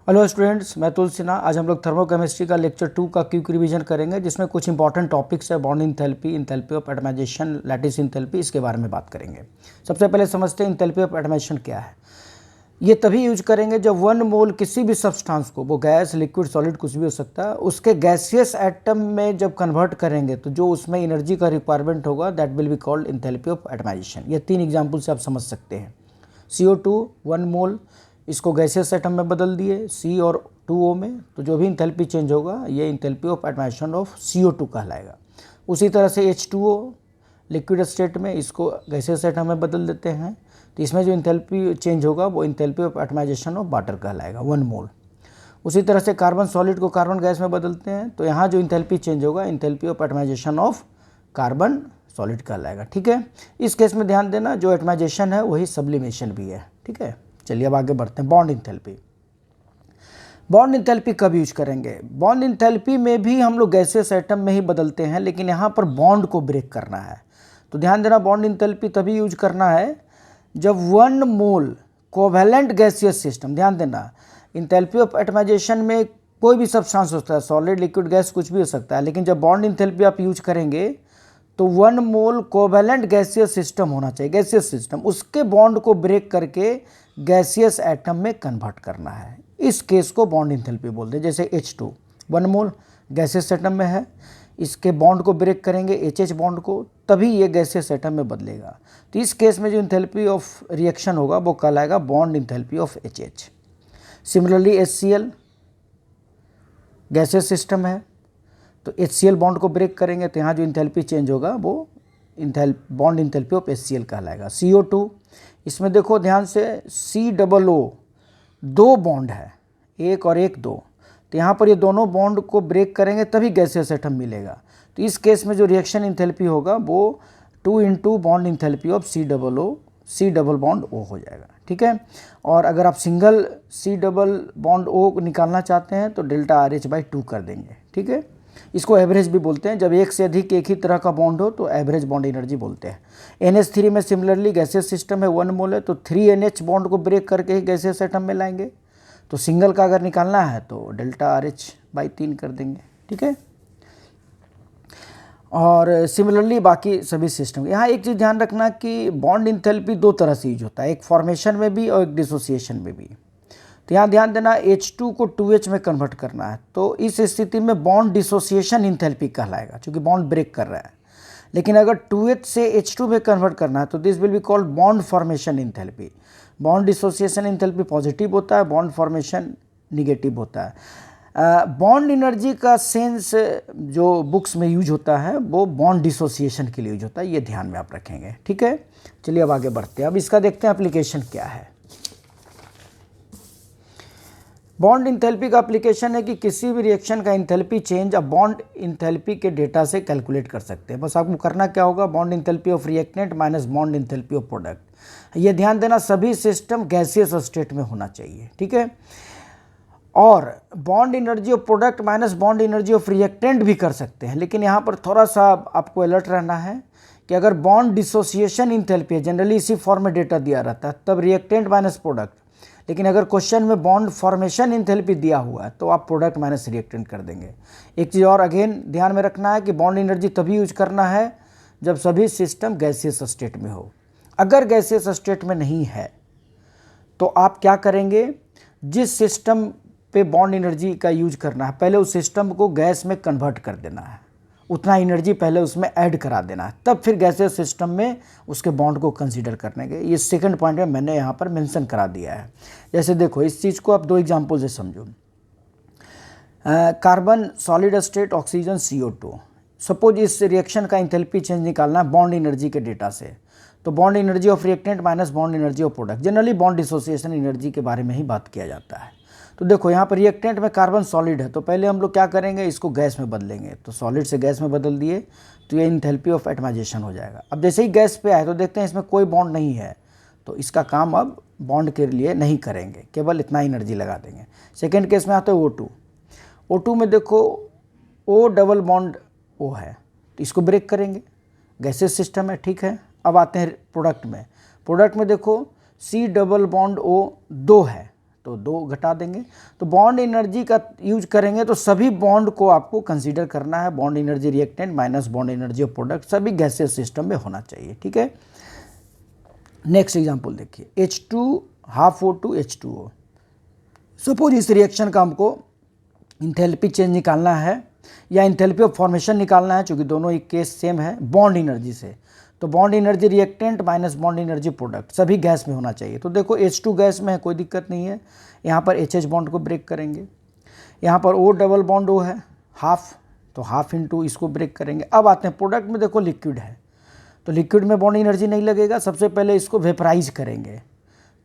Hello students, मैं तुलसीना। आज हम लोग थर्मोकेमिस्ट्री का लेक्चर 2 का क्विक रिवीजन करेंगे, जिसमें कुछ इंपॉर्टेंट टॉपिक्स है। Bond enthalpy, enthalpy of atomisation, lattice enthalpy, इसके बारे में बात करेंगे। सबसे पहले समझते हैं इंथैल्पी ऑफ एटमाइजेशन क्या है। ये तभी यूज करेंगे जब 1 मोल किसी भी सब्सटेंस को, वो गैस, लिक्विड, सॉलिड कुछ भी हो सकता है, उसके गैसियस एटम में जब कन्वर्ट करेंगे तो जो उसमें एनर्जी का रिक्वायरमेंट होगा that will be called enthalpy of atomisation. ये 3 एग्जाम्पल से आप समझ सकते हैं। CO2 1 मोल, इसको गैसियस एटम में बदल दिए C और 2O में, तो जो भी इंथैल्पी चेंज होगा ये enthalpy of atomisation of CO2 कहलाएगा। उसी तरह से H2O लिक्विड स्टेट में, इसको गैसियस एटम में बदल देते हैं, तो इसमें जो इंथैल्पी चेंज होगा वो enthalpy of atomisation of water कहलाएगा 1 मोल। उसी तरह से कार्बन सॉलिड को कार्बन गैस में बदलते हैं, तो यहाँ जो इंथैल्पी चेंज होगा enthalpy of atomisation of carbon solid कहलाएगा। ठीक है, इस केस में ध्यान देना, जो एटमाइजेशन है वही सब्लिमेशन भी है। ठीक है, चलिए अब आगे बढ़ते हैं। Bond enthalpy. बॉन्ड इंथैल्पी कब यूज करेंगे? बॉन्ड इंथैल्पी में भी हम लोग गैसियस एटम में ही बदलते हैं, लेकिन यहाँ पर बॉन्ड को ब्रेक करना है। तो ध्यान देना, बॉन्ड इंथैल्पी तभी यूज करना है जब 1 मोल कोवैलेंट गैसियस सिस्टम, ध्यान देना, इंथैल्पी ऑफ एटमाइजेशन में कोई भी सब्सटेंस होता है, सॉलिड, लिक्विड, गैस कुछ भी हो सकता है, लेकिन जब बॉन्ड इंथैल्पी आप यूज करेंगे तो 1 मोल कोवैलेंट गैसियस सिस्टम होना चाहिए, गैसियस सिस्टम, उसके बॉन्ड को ब्रेक करके गैसियस एटम में कन्वर्ट करना है। इस केस को बॉन्ड इंथैल्पी बोलते हैं। जैसे H2 1 मोल गैसियस एटम में है, इसके बॉन्ड को ब्रेक करेंगे HH बॉन्ड को, तभी ये गैसियस एटम में बदलेगा। तो इस केस में जो इंथैल्पी ऑफ रिएक्शन होगा वो कहलाएगा bond enthalpy of HH। Similarly HCl gaseous system है, तो HCl बॉन्ड को ब्रेक करेंगे तो यहाँ जो इंथैल्पी चेंज होगा वो बॉन्ड इंथैल्पी ऑफ HCl कहलाएगा। CO2, इसमें देखो ध्यान से, COO 2 बॉन्ड है, 1 और 1 2, तो यहाँ पर ये दोनों बॉन्ड को ब्रेक करेंगे तभी गैसियस एटम मिलेगा। तो इस केस में जो रिएक्शन इंथैल्पी होगा वो 2 into bond enthalpy of COO, C double bond O हो जाएगा। ठीक है, और अगर आप single C double bond O निकालना चाहते हैं तो डेल्टा RH/2 कर देंगे। ठीक है, इसको एवरेज भी बोलते हैं। जब एक से अधिक एक ही तरह का बॉन्ड हो तो एवरेज बॉन्ड एनर्जी बोलते हैं। NH3 में सिमिलरली गैसियस सिस्टम है, 1 मोल है, तो 3NH बॉन्ड को ब्रेक करके ही गैसियस एटम में लाएंगे। तो सिंगल का अगर निकालना है तो डेल्टा RH/3 कर देंगे। ठीक है, और सिमिलरली बाकी सभी सिस्टम। यहाँ एक चीज़ ध्यान रखना कि बॉन्ड इंथैल्पी 2 तरह से यूज होता है, एक फॉर्मेशन में भी और एक डिसोसिएशन में भी। तो यहाँ ध्यान देना, H2 को 2H में कन्वर्ट करना है, तो इस स्थिति में बॉन्ड डिसोसिएशन इंथैल्पी कहलाएगा, क्योंकि बॉन्ड ब्रेक कर रहा है। लेकिन अगर 2H से H2 में कन्वर्ट करना है तो this will be called bond formation enthalpy. Bond dissociation enthalpy positive होता है, बॉन्ड फॉर्मेशन निगेटिव होता है। बॉन्ड एनर्जी का सेंस जो बुक्स में यूज होता है वो बॉन्ड डिसोसिएशन के लिए यूज होता है, ये ध्यान में आप रखेंगे। ठीक है, चलिए अब आगे बढ़ते हैं। अब इसका देखते हैं एप्लीकेशन क्या है। बॉन्ड इंथैल्पी का एप्लीकेशन है कि किसी भी रिएक्शन का इंथैल्पी चेंज अब बॉन्ड इंथैल्पी के डेटा से कैलकुलेट कर सकते हैं। बस आपको करना क्या होगा, bond enthalpy of reactant minus bond enthalpy of product. ये ध्यान देना, सभी सिस्टम गैसियस स्टेट में होना चाहिए। ठीक है, और bond energy of product minus bond energy of reactant भी कर सकते हैं, लेकिन यहाँ पर थोड़ा सा आपको अलर्ट रहना है कि अगर बॉन्ड डिसोसिएशन इंथैल्पी है, जनरली इसी फॉर्म में डेटा दिया रहता है, तब रिएक्टेंट माइनस प्रोडक्ट। लेकिन अगर क्वेश्चन में बॉन्ड फॉर्मेशन इंथैल्पी दिया हुआ है तो आप प्रोडक्ट माइनस रिएक्टेंट कर देंगे। एक चीज़ और अगेन ध्यान में रखना है कि बॉन्ड एनर्जी तभी यूज करना है जब सभी सिस्टम गैसियस स्टेट में हो। अगर गैसियस स्टेट में नहीं है तो आप क्या करेंगे, जिस सिस्टम पे बॉन्ड एनर्जी का यूज करना है पहले उस सिस्टम को गैस में कन्वर्ट कर देना है, उतना एनर्जी पहले उसमें ऐड करा देना है, तब फिर गैसियस सिस्टम में उसके बॉन्ड को कंसीडर करने के। ये सेकंड पॉइंट में मैंने यहाँ पर मेंशन करा दिया है। जैसे देखो, इस चीज़ को आप 2 एग्जांपल से समझो। Carbon solid state, oxygen CO2। Suppose इस रिएक्शन का इंथैल्पी चेंज निकालना है बॉन्ड एनर्जी के डेटा से, तो bond energy of reactant minus bond energy of product. Generally bond dissociation energy के बारे में ही बात किया जाता है। तो देखो यहाँ पर रिएक्टेंट में कार्बन सॉलिड है, तो पहले हम लोग क्या करेंगे, इसको गैस में बदलेंगे। तो सॉलिड से गैस में बदल दिए तो ये इंथैल्पी ऑफ एटमाइजेशन हो जाएगा। अब जैसे ही गैस पे आए तो देखते हैं इसमें कोई बॉन्ड नहीं है, तो इसका काम अब बॉन्ड के लिए नहीं करेंगे, केवल इतना एनर्जी लगा देंगे। सेकेंड केस में आता है O2 में देखो O डबल बॉन्ड O है, तो इसको ब्रेक करेंगे, गैसेस सिस्टम है। ठीक है, अब आते हैं प्रोडक्ट में। प्रोडक्ट में देखो C डबल बॉन्ड O 2 है, तो 2 घटा देंगे। तो बॉन्ड एनर्जी का यूज करेंगे तो सभी बॉन्ड को आपको कंसीडर करना है, bond energy reactant minus bond energy of product सभी गैसियस सिस्टम में होना चाहिए, ठीक है। नेक्स्ट एग्जांपल देखिए, H2 H2O। सपोज इस रिएक्शन का हमको इंथैल्पी चेंज निकालना है या इंथैल्पी ऑफ फॉर्मेशन निकालना है, चूँकि दोनों ही केस सेम है बॉन्ड एनर्जी से। तो bond energy reactant minus bond energy product सभी गैस में होना चाहिए। तो देखो H2 गैस में है, कोई दिक्कत नहीं है, यहाँ पर HH बॉन्ड को ब्रेक करेंगे। यहाँ पर O डबल बॉन्ड O है हाफ, तो हाफ इंटू इसको ब्रेक करेंगे। अब आते हैं प्रोडक्ट में, देखो लिक्विड है तो लिक्विड में बॉन्ड एनर्जी नहीं लगेगा, सबसे पहले इसको वेपराइज करेंगे।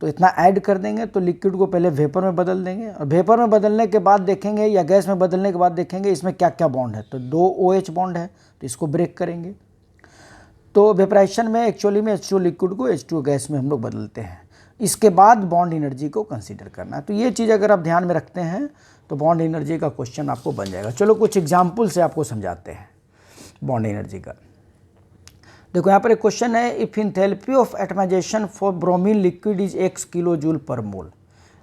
तो इतना ऐड कर देंगे, तो लिक्विड को पहले वेपर में बदल देंगे और वेपर में बदलने के बाद देखेंगे या गैस में बदलने के बाद देखेंगे इसमें क्या क्या बॉन्ड है। तो 2 OH बॉन्ड है तो इसको ब्रेक करेंगे। तो वेपराइजेशन में एक्चुअली में H2 लिक्विड को H2 गैस में हम लोग बदलते हैं। इसके बाद बॉन्ड एनर्जी को कंसीडर करना है। तो ये चीज़ अगर आप ध्यान में रखते हैं तो बॉन्ड एनर्जी का क्वेश्चन आपको बन जाएगा। चलो कुछ एग्जाम्पल से आपको समझाते हैं बॉन्ड एनर्जी का। देखो यहाँ पर एक क्वेश्चन है, if enthalpy of atomisation for bromine liquid is x kilo joule per mole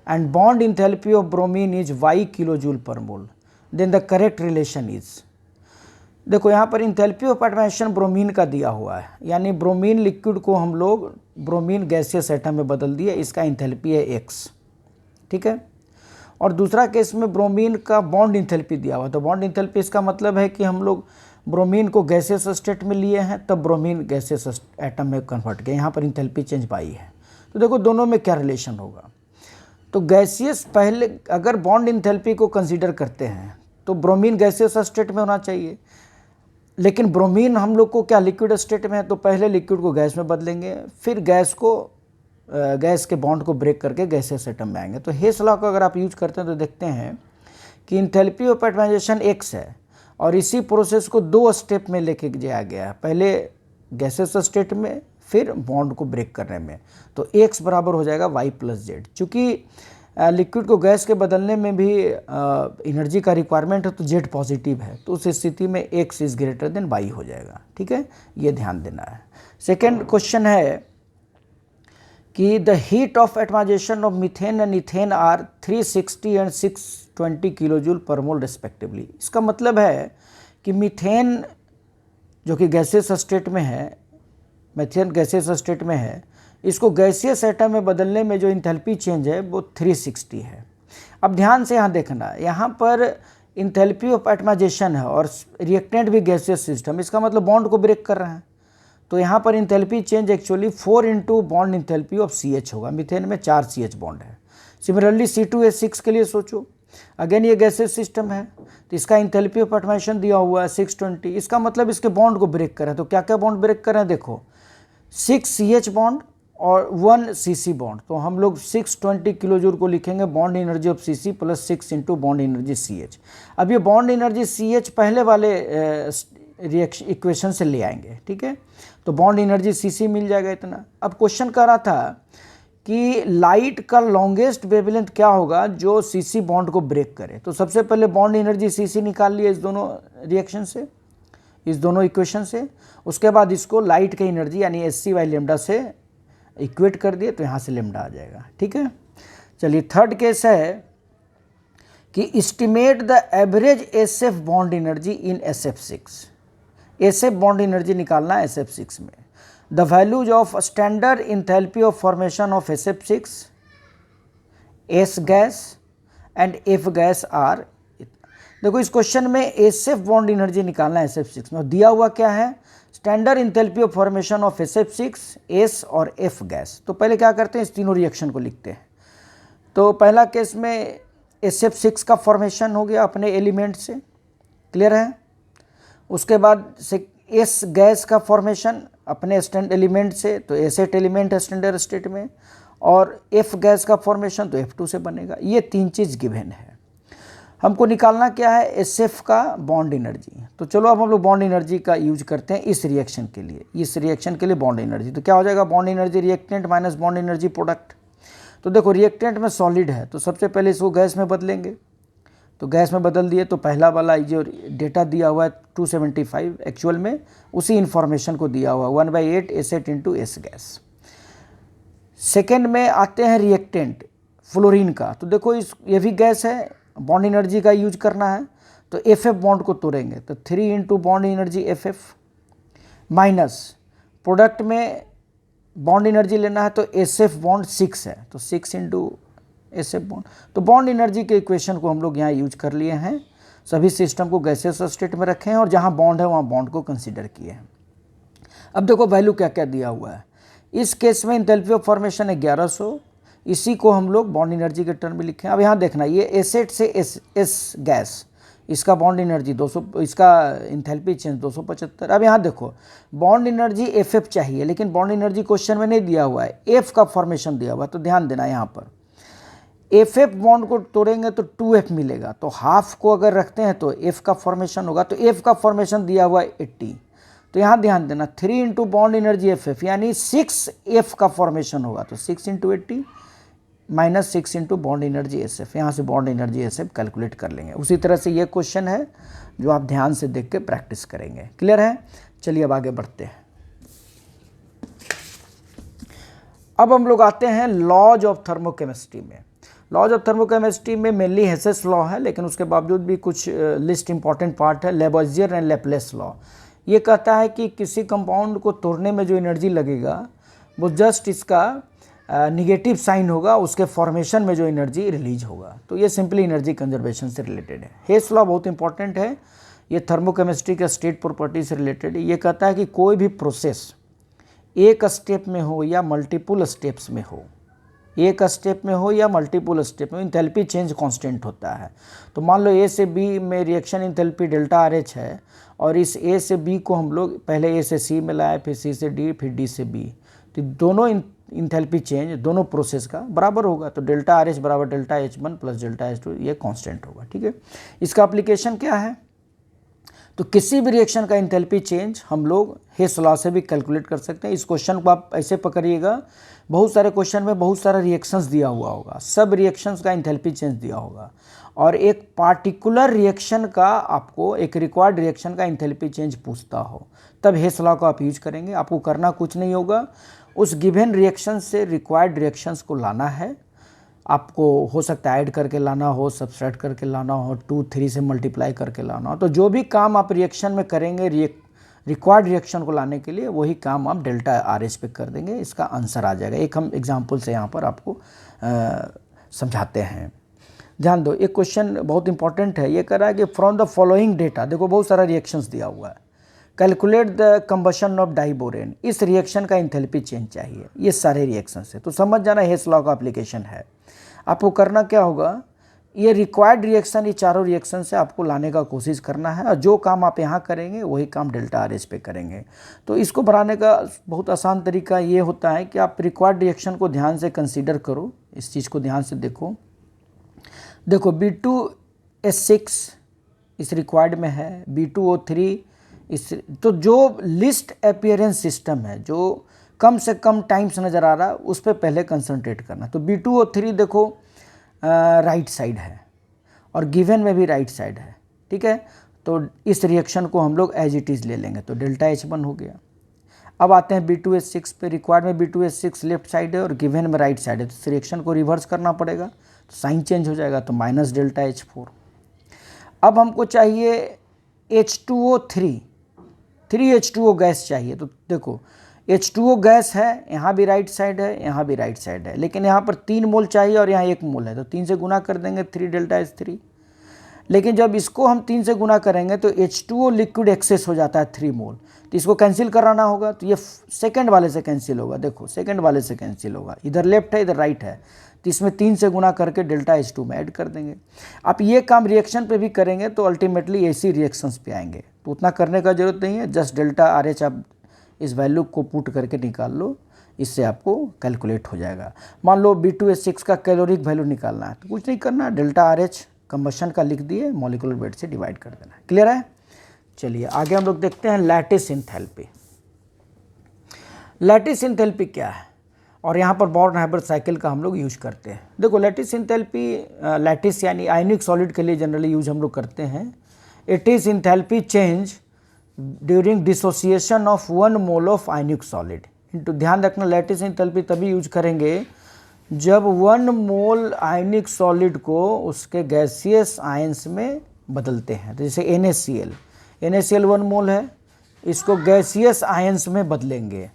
and bond enthalpy of bromine is y kilo joule per mole, then the correct relation is. देखो यहाँ पर enthalpy of atomisation bromine का दिया हुआ है, यानी bromine liquid को हम लोग ब्रोमीन गैसियस एटम में बदल दिए, इसका इंथैल्पी है x, ठीक है। और दूसरा केस में ब्रोमीन का बॉन्ड इंथैल्पी दिया हुआ, तो बॉन्ड इंथैल्पी इसका मतलब है कि हम लोग ब्रोमीन को गैसियस स्टेट में लिए हैं तब ब्रोमीन गैसियस एटम में कन्वर्ट किया, यहाँ पर इंथैल्पी चेंज पाई है। तो देखो दोनों में क्या रिलेशन होगा। तो गैसियस पहले अगर बॉन्ड इंथैल्पी को कंसीडर करते हैं तो ब्रोमीन गैसियस स्टेट में होना चाहिए, लेकिन ब्रोमीन हम लोग को क्या लिक्विड स्टेट में है, तो पहले लिक्विड को गैस में बदलेंगे, फिर गैस के बॉन्ड को ब्रेक करके गैसियस एटम में आएंगे। तो हेस लॉ को अगर आप यूज करते हैं तो देखते हैं कि इंथैल्पी ऑफ एटमाइजेशन x है और इसी प्रोसेस को 2 स्टेप में लेके जाया गया है, पहले गैसेस स्टेट में फिर बॉन्ड को ब्रेक करने में। तो x बराबर हो जाएगा y प्लस जेड। चूँकि लिक्विड को गैस के बदलने में भी एनर्जी का रिक्वायरमेंट है तो z पॉजिटिव है, तो उस स्थिति में x is greater than y हो जाएगा, ठीक है, ये ध्यान देना है। सेकेंड क्वेश्चन है कि the heat of atomisation of methane and ethane are 360 and 620 kilo joule per mole respectively. इसका मतलब है कि मीथेन जो कि गैसियस स्टेट में है, मीथेन गैसियस स्टेट में है, इसको गैसियस एटम में बदलने में जो इंथैल्पी चेंज है वो 360 है। अब ध्यान से यहाँ देखना, यहाँ पर इंथैल्पी ऑफ एटमाइजेशन है और रिएक्टेंट भी गैसियस सिस्टम, इसका मतलब बॉन्ड को ब्रेक कर रहे हैं। तो यहाँ पर enthalpy change actually 4 into bond enthalpy of CH होगा, मीथेन में 4 CH बॉन्ड है। सिमिलरली C2H6 के लिए सोचो, अगेन ये गैसेस सिस्टम है तो इसका इंथैल्पी ऑफ एटमाइजेशन दिया हुआ है 620, इसका मतलब इसके बॉन्ड को ब्रेक करें। तो क्या क्या बॉन्ड ब्रेक करें, देखो 6 CH बॉन्ड और 1 CC बॉन्ड। तो हम लोग 620 किलो जूल को लिखेंगे bond energy of CC plus 6 into bond energy CH। अब ये बॉन्ड एनर्जी CH पहले वाले रिएक्शन इक्वेशन से ले आएंगे, ठीक है। तो बॉन्ड एनर्जी CC मिल जाएगा इतना। अब क्वेश्चन कर रहा था कि लाइट का लॉन्गेस्ट वेवलेंथ क्या होगा जो CC बॉन्ड को ब्रेक करे। तो सबसे पहले बॉन्ड एनर्जी CC निकाल लिया इस दोनों रिएक्शन से, इस दोनों इक्वेशन से। उसके बाद इसको लाइट की एनर्जी यानी SC बाई लेमडा से इक्वेट कर दिए, तो यहाँ से लेमडा आ जाएगा, ठीक है। चलिए थर्ड केस है कि estimate the average SF bond energy in SF6। SF bond energy निकालना है SF6 में। The values of standard enthalpy of formation of SF6, S gas and F gas are. देखो इस क्वेश्चन में SF बॉन्ड एनर्जी निकालना है SF6 में, दिया हुआ क्या है, standard enthalpy of formation of SF6, S और F गैस। तो पहले क्या करते हैं, इस तीनों रिएक्शन को लिखते हैं। तो पहला केस में SF6 का फॉर्मेशन हो गया अपने एलिमेंट से, क्लियर है। उसके बाद से S गैस का फॉर्मेशन अपने स्टैंड एलिमेंट से, तो S8 एलिमेंट है स्टैंडर्ड स्टेट में, और F गैस का फॉर्मेशन तो F2 से बनेगा। ये 3 चीज़ गिवन है। हमको निकालना क्या है, SF का बॉन्ड एनर्जी। तो चलो अब हम लोग बॉन्ड एनर्जी का यूज करते हैं इस रिएक्शन के लिए, इस रिएक्शन के लिए बॉन्ड एनर्जी। तो क्या हो जाएगा, bond energy reactant minus bond energy product. तो देखो रिएक्टेंट में सॉलिड है तो सबसे पहले इसको गैस में बदलेंगे, तो गैस में बदल दिए। तो पहला वाला जो डेटा दिया हुआ है 275, एक्चुअल में उसी इंफॉर्मेशन को दिया हुआ 1/8 S8 into S gas. Second में आते हैं रिएक्टेंट फ्लोरीन का। तो देखो ये भी गैस है, बॉन्ड एनर्जी का यूज करना है तो एफ बॉन्ड को तोड़ेंगे तो 3 into bond energy F minus product में बॉन्ड एनर्जी लेना है तो एस एफ बॉन्ड 6 है तो 6 इंटू एस एफ बॉन्ड। तो बॉन्ड एनर्जी के इक्वेशन को हम लोग यहाँ यूज कर लिए हैं, सभी सिस्टम को गैसेस स्टेट में रखे हैं और जहाँ बॉन्ड है वहाँ बॉन्ड को कंसीडर किए हैं। अब देखो वैल्यू क्या क्या दिया हुआ है। इस केस में इंथैल्पी ऑफ फॉर्मेशन है 1100, इसी को हम लोग बॉन्ड एनर्जी के टर्म में लिखे हैं। अब यहाँ देखना ये एसेट से एस गैस, इसका बॉन्ड एनर्जी 200, इसका इंथैल्पी चेंज 275। अब यहाँ देखो बॉन्ड एनर्जी एफ चाहिए, लेकिन बॉन्ड एनर्जी क्वेश्चन में नहीं दिया हुआ है, एफ का फॉर्मेशन दिया हुआ है। तो ध्यान देना यहाँ पर एफ बॉन्ड को तोड़ेंगे तो 2F मिलेगा, तो हाफ को अगर रखते हैं तो F का फॉर्मेशन होगा। तो F का फॉर्मेशन दिया हुआ है 80, तो यहाँ ध्यान देना 3 इंटू बॉन्ड एनर्जी एफ यानी 6F का फॉर्मेशन होगा। तो 6 into 80 minus 6 into bond energy S F, यहाँ से bond energy S F calculate कर लेंगे। उसी तरह से ये क्वेश्चन है जो आप ध्यान से देख के प्रैक्टिस करेंगे। क्लियर है? चलिए अब आगे बढ़ते हैं। अब हम लोग आते हैं लॉज ऑफ थर्मोकेमिस्ट्री में। लॉज ऑफ थर्मोकेमिस्ट्री में मेनली हेसेस लॉ है, लेकिन उसके बावजूद भी कुछ लिस्ट इंपॉर्टेंट पार्ट है। लेबोइजियर एंड लैप्लेस लॉ ये कहता है कि किसी कंपाउंड को तोड़ने में जो एनर्जी लगेगा वो जस्ट इसका निगेटिव साइन होगा, उसके फॉर्मेशन में जो एनर्जी रिलीज होगा। तो ये सिंपली एनर्जी कंजर्वेशन से रिलेटेड है। हेस लॉ बहुत इंपॉर्टेंट है, ये थर्मोकेमिस्ट्री का स्टेट प्रॉपर्टी से रिलेटेड है। ये कहता है कि कोई भी प्रोसेस एक स्टेप में हो या मल्टीपल स्टेप्स में हो, एक स्टेप में हो या मल्टीपल स्टेप में, इंथैल्पी चेंज कांस्टेंट होता है। तो मान लो ए से बी में रिएक्शन इंथैल्पी डेल्टा RH है और इस ए से बी को हम लोग पहले ए से सी में लाए, फिर सी से डी, फिर डी से बी। तो दोनों इंथैल्पी चेंज दोनों प्रोसेस का बराबर होगा। तो डेल्टा RH बराबर delta H1 plus delta H2, ये कांस्टेंट होगा। ठीक है, इसका एप्लीकेशन क्या है? तो किसी भी रिएक्शन का इंथैल्पी चेंज हम लोग हेस लॉ से भी कैलकुलेट कर सकते हैं। इस क्वेश्चन को आप ऐसे पकड़िएगा, बहुत सारे क्वेश्चन में बहुत सारा रिएक्शंस दिया हुआ होगा, सब रिएक्शंस का इंथैल्पी चेंज दिया होगा और एक पार्टिकुलर रिएक्शन का आपको एक रिक्वायर्ड रिएक्शन का इंथैल्पी चेंज पूछता हो, तब हेस लॉ को आप यूज करेंगे। आपको करना कुछ नहीं होगा, उस गिवन रिएक्शन से रिक्वायर्ड रिएक्शंस को लाना है। आपको हो सकता है ऐड करके लाना हो, सब्सट्रैक्ट करके लाना हो, 2, 3 से मल्टीप्लाई करके लाना हो। तो जो भी काम आप रिएक्शन में करेंगे रिक्वायर्ड रिएक्शन को लाने के लिए, वही काम आप डेल्टा RH पे कर देंगे, इसका आंसर आ जाएगा। एक हम एग्जांपल से यहाँ पर आपको समझाते हैं। ध्यान दो, एक क्वेश्चन बहुत इंपॉर्टेंट है। ये कह रहा है कि फ्रॉम द फॉलोइंग डेटा, देखो बहुत सारा रिएक्शंस दिया हुआ है, calculate the combustion of diborane, इस रिएक्शन का इंथैल्पी चेंज चाहिए। ये सारे रिएक्शन है, तो समझ जाना हेस लॉ का एप्लीकेशन है। आपको करना क्या होगा, ये रिक्वायर्ड रिएक्शन, ये चारों रिएक्शन से आपको लाने का कोशिश करना है और जो काम आप यहाँ करेंगे वही काम डेल्टा RH पे करेंगे। तो इसको बढ़ाने का बहुत आसान तरीका ये होता है कि आप रिक्वायर्ड रिएक्शन को ध्यान से कंसीडर करो, इस चीज़ को ध्यान से देखो। देखो B2S6 इस रिक्वायर्ड में है, B2O3 इस, तो जो लिस्ट अपीयरेंस सिस्टम है, जो कम से कम टाइम्स नज़र आ रहा है, उस पर पहले कंसंट्रेट करना। तो B2O3 देखो राइट साइड है और गिवन में भी राइट साइड है। ठीक है, तो इस रिएक्शन को हम लोग एज इट इज़ ले लेंगे, तो डेल्टा H1 हो गया। अब आते हैं B2S6 पे, रिक्वायर्ड में B2S6 लेफ्ट साइड है और गिवन में राइट साइड है, तो इस रिएक्शन को रिवर्स करना पड़ेगा, तो साइन चेंज हो जाएगा, तो माइनस डेल्टा H4। अब हमको चाहिए H2O3, 3H2O गैस चाहिए। तो देखो H2O गैस है, यहाँ भी राइट साइड है, यहाँ भी राइट साइड है, लेकिन यहाँ पर 3 मोल चाहिए और यहाँ 1 मोल है, तो 3 से गुना कर देंगे, 3 डेल्टा H3। लेकिन जब इसको हम 3 से गुना करेंगे तो H2O लिक्विड एक्सेस हो जाता है 3 मोल, तो इसको कैंसिल कराना होगा, तो ये सेकंड वाले से कैंसिल होगा। देखो सेकंड वाले से कैंसिल होगा, इधर लेफ्ट है इधर राइट है, तो इसमें 3 से गुना करके डेल्टा H2 में ऐड कर देंगे। आप ये काम रिएक्शन पे भी करेंगे तो अल्टीमेटली ऐसी रिएक्शंस पे आएंगे, तो उतना करने का जरूरत नहीं है, जस्ट डेल्टा RH आप इस वैल्यू को पुट करके निकाल लो, इससे आपको कैलकुलेट हो जाएगा। मान लो B2S6 का कैलोरिक वैल्यू निकालना है, तो कुछ नहीं करना, डेल्टा RH कंबशन का लिख दिए, मॉलिक्यूलर वेट से डिवाइड कर देना है। क्लियर है? चलिए आगे हम लोग देखते हैं लैटिस इंथैल्पी। लैटिस इंथैल्पी क्या है और यहाँ पर बॉर्न-हाइबर साइकिल का हम लोग यूज करते हैं। देखो लैटिस इंथैल्पी, लैटिस यानी आयनिक सॉलिड के लिए जनरली यूज हम लोग करते हैं। It is enthalpy change during dissociation of 1 mole of ionic solid into, ध्यान रखना लैटिस इंथैल्पी तभी यूज करेंगे जब 1 मोल आयनिक सॉलिड को उसके गैसियस आयंस में बदलते हैं। तो जैसे NaCl 1 मोल है, इसको गैसियस आयंस में बदलेंगे।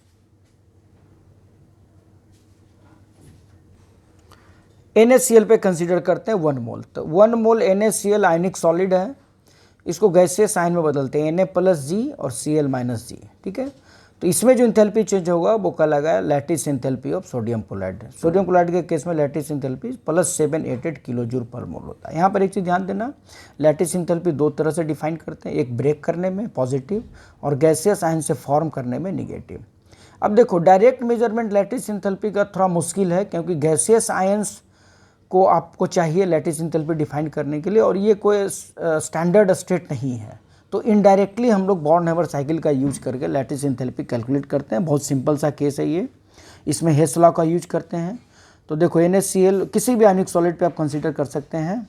NaCl पे कंसीडर करते हैं 1 मोल। तो 1 मोल NaCl आयनिक सॉलिड है, इसको गैसियस आयन में बदलते हैं Na+G और Cl-G। ठीक है, तो इसमें जो इंथैल्पी चेंज होगा वो कहलाएगा lattice enthalpy of sodium chloride. Sodium chloride के केस में लैटिस इंथैल्पी +788 किलोजूल पर मोल होता है। यहाँ पर एक चीज़ ध्यान देना, लैटिस इंथैल्पी दो तरह से डिफाइन करते हैं, एक ब्रेक करने में पॉजिटिव और गैसियस आयन से फॉर्म करने में निगेटिव। अब देखो, डायरेक्ट मेजरमेंट लैटिस इंथैल्पी का थोड़ा मुश्किल है, क्योंकि गैसियस आयंस को आपको चाहिए लैटिस इंथैल्पी डिफाइन करने के लिए, और ये कोई स्टैंडर्ड स्टेट नहीं है। तो इनडायरेक्टली हम लोग बॉर्न-हैबर साइकिल का यूज करके लैटिस इंथैल्पी कैलकुलेट करते हैं। बहुत सिंपल सा केस है ये, इसमें हेस लॉ का यूज करते हैं। तो देखो, NaCl किसी भी आयनिक सॉलिड पे आप कंसीडर कर सकते हैं।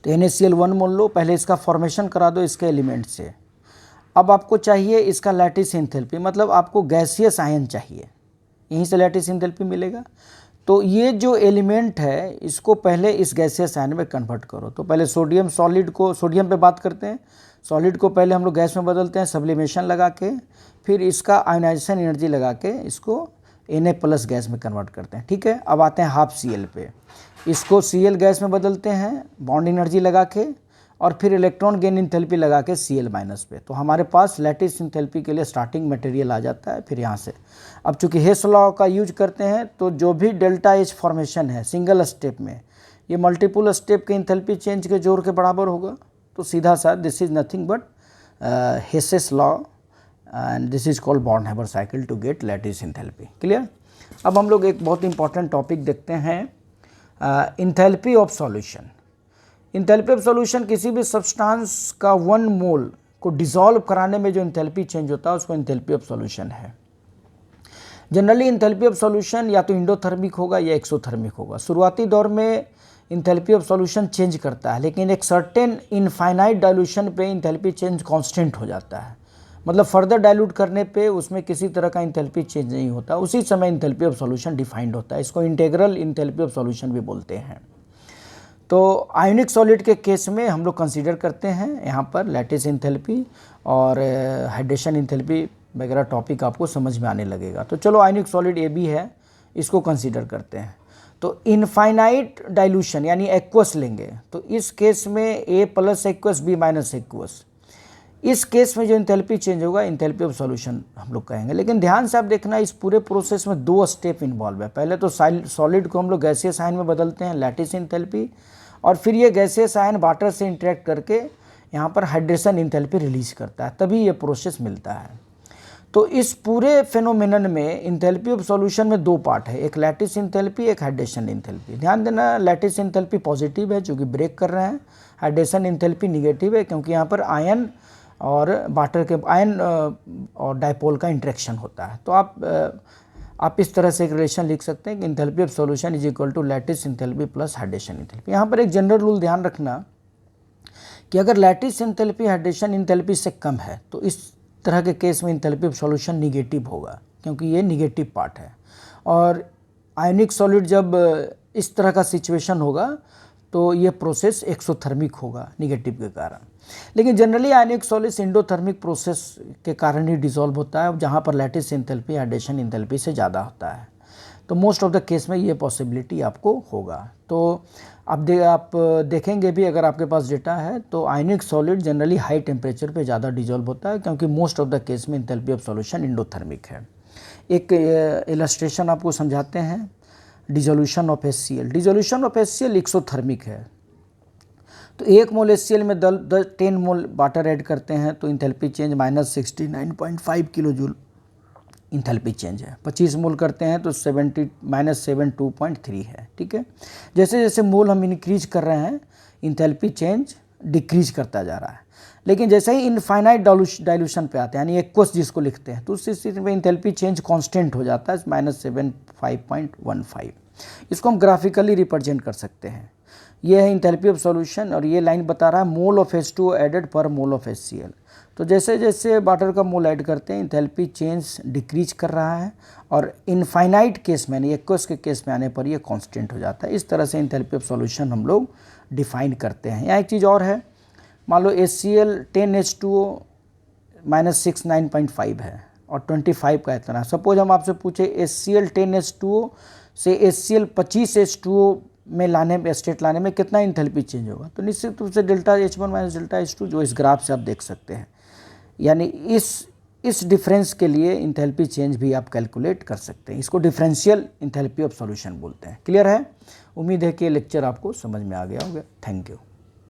तो NaCl 1 मोल लो, पहले इसका फॉर्मेशन करा दो इसके एलिमेंट से। अब आपको चाहिए इसका लैटिस इंथैल्पी, मतलब आपको गैसियस आयन चाहिए, यहीं से लैटिस इंथैल्पी मिलेगा। तो ये जो एलिमेंट है इसको पहले इस गैसियस आयन में कन्वर्ट करो। तो पहले सोडियम सॉलिड को, सोडियम पे बात करते हैं, सॉलिड को पहले हम लोग गैस में बदलते हैं सब्लिमेशन लगा के, फिर इसका आयोनाइजेशन एनर्जी लगा के इसको Na+ गैस में कन्वर्ट करते हैं। ठीक है, अब आते हैं हाफ Cl पे, इसको Cl गैस में बदलते हैं बॉन्ड एनर्जी लगा के, और फिर इलेक्ट्रॉन गेन इंथैल्पी लगा के Cl- पे। तो हमारे पास लैटिस इंथैल्पी के लिए स्टार्टिंग मटेरियल आ जाता है। फिर यहाँ से अब चूंकि हेस लॉ का यूज करते हैं, तो जो भी डेल्टा H फॉर्मेशन है सिंगल स्टेप में, ये मल्टीपल स्टेप के इंथैल्पी चेंज के जोड़ के बराबर होगा। तो सीधा सा this is nothing but Hess's law, and this is called Born Haber cycle to get lattice enthalpy. Clear. अब हम लोग एक बहुत इंपॉर्टेंट टॉपिक देखते हैं, enthalpy of solution. Enthalpy of solution, किसी भी सब्सटेंस का 1 मोल को डिसॉल्व कराने में जो इंथैल्पी चेंज होता है उसको इंथैल्पी ऑफ सॉल्यूशन है। जनरली इंथैल्पी ऑफ सॉल्यूशन या तो इंडोथर्मिक होगा या एक्सोथर्मिक होगा। शुरुआती दौर में इंथैल्पी ऑफ सॉल्यूशन चेंज करता है, लेकिन एक सर्टेन इनफाइनाइट डाइल्यूशन पे इंथैल्पी चेंज कांस्टेंट हो जाता है। मतलब फर्दर डाइल्यूट करने पे उसमें किसी तरह का इंथैल्पी चेंज नहीं होता, उसी समय इंथैल्पी ऑफ सॉल्यूशन डिफाइंड होता है। इसको इंटीग्रल इंथैल्पी ऑफ सॉल्यूशन भी बोलते हैं। तो आयोनिक सॉलिड के केस में हम लोग कंसीडर करते हैं यहाँ पर लैटिस इंथैल्पी और हाइड्रेशन इंथैल्पी वगैरह टॉपिक आपको समझ में आने लगेगा। तो चलो, आयोनिक सॉलिड AB है, इसको कंसीडर करते हैं। तो इनफाइनाइट डाइल्यूशन यानी एक्वस लेंगे, तो इस केस में A+ एक्वस B- एक्वस, इस केस में जो इंथैल्पी चेंज होगा इंथैल्पी ऑफ सॉल्यूशन हम लोग कहेंगे। लेकिन ध्यान से आप देखना, इस पूरे प्रोसेस में 2 स्टेप इन्वॉल्व है। पहले तो सॉलिड को हम लोग गैसियस आयन में बदलते हैं लैटिस इंथैल्पी, और फिर ये गैसियस आयन वाटर से इंटरेक्ट करके यहाँ पर हाइड्रेशन इंथैल्पी रिलीज करता है, तभी ये प्रोसेस मिलता है। तो इस पूरे फेनोमेनन में इंथैल्पी ऑफ सॉल्यूशन में 2 पार्ट है, एक लैटिस इंथैल्पी, एक हाइड्रेशन इंथैल्पी। ध्यान देना, लैटिस इंथैल्पी पॉजिटिव है क्योंकि ब्रेक कर रहे हैं, हाइड्रेशन इंथैल्पी निगेटिव है क्योंकि यहाँ पर आयन और वाटर के आयन और डाइपोल का इंटरेक्शन होता है। तो आप इस तरह से एक रिलेशन लिख सकते हैं कि enthalpy of solution is equal to lattice enthalpy plus hydration enthalpy. यहाँ पर एक जनरल रूल ध्यान रखना कि अगर लैटिस इंथैल्पी हाइड्रेशन इंथैल्पी से कम है तो इस तरह के केस में इंथैल्पी ऑफ सॉल्यूशन निगेटिव होगा, क्योंकि ये निगेटिव पार्ट है। और आयनिक सॉलिड जब इस तरह का सिचुएशन होगा तो ये प्रोसेस एक्सोथर्मिक होगा निगेटिव के कारण। लेकिन जनरली आयनिक सॉलिड इंडोथर्मिक प्रोसेस के कारण ही डिसॉल्व होता है, जहाँ पर लैटिस इंथैल्पी हाइड्रेशन इंथैल्पी से ज़्यादा होता है। तो मोस्ट ऑफ द केस में ये पॉसिबिलिटी आपको होगा। तो आप देखेंगे भी, अगर आपके पास डेटा है, तो आयनिक सॉलिड जनरली हाई टेम्परेचर पे ज़्यादा डिसॉल्व होता है, क्योंकि मोस्ट ऑफ द केस में इंथैल्पी ऑफ सॉल्यूशन इंडोथर्मिक है। एक इलस्ट्रेशन आपको समझाते हैं, dissolution of HCl। Dissolution of HCl exothermic है। तो 1 मोल HCl में 10 मोल वाटर ऐड करते हैं तो enthalpy change -69.5 kilo joule enthalpy change है। 25 मोल करते हैं तो -72.3 है। ठीक है, जैसे जैसे मोल हम इंक्रीज कर रहे हैं इंथैल्पी चेंज डिक्रीज करता जा रहा है। लेकिन जैसे ही इनफाइनाइट डाइल्यूशन पे आते हैं, यानी एक्वस जिसको लिखते हैं, तो उस स्थिति में इंथैल्पी चेंज कांस्टेंट हो जाता है -75.15। इसको हम ग्राफिकली रिप्रेजेंट कर सकते हैं। ये है इंथैल्पी ऑफ सॉल्यूशन, और ये लाइन बता रहा है मोल ऑफ H2O एडेड पर मोल ऑफ HCl। तो जैसे जैसे वाटर का मोल ऐड करते हैं इंथैल्पी चेंज डिक्रीज कर रहा है, और इनफाइनाइट केस में यानी एक्वस के केस में आने पर ये कांस्टेंट हो जाता है। इस तरह से इंथैल्पी ऑफ सॉल्यूशन हम लोग डिफाइन करते हैं। यहाँ एक चीज़ और है, मान लो HCl 10H2O -6 9.5 है और 25 का इतना। सपोज हम आपसे पूछे HCl 10H2O से HCl 25H2O में लाने में स्टेट लाने में कितना इंथैल्पी चेंज होगा, तो निश्चित रूप से delta H1 minus delta H2 जो इस ग्राफ से आप देख सकते हैं, यानी इस डिफरेंस के लिए इंथैल्पी चेंज भी आप कैलकुलेट कर सकते हैं। इसको डिफरेंशियल इंथैल्पी ऑफ सॉल्यूशन बोलते हैं। क्लियर है? उम्मीद है कि ये लेक्चर आपको समझ में आ गया होगा। Thank you.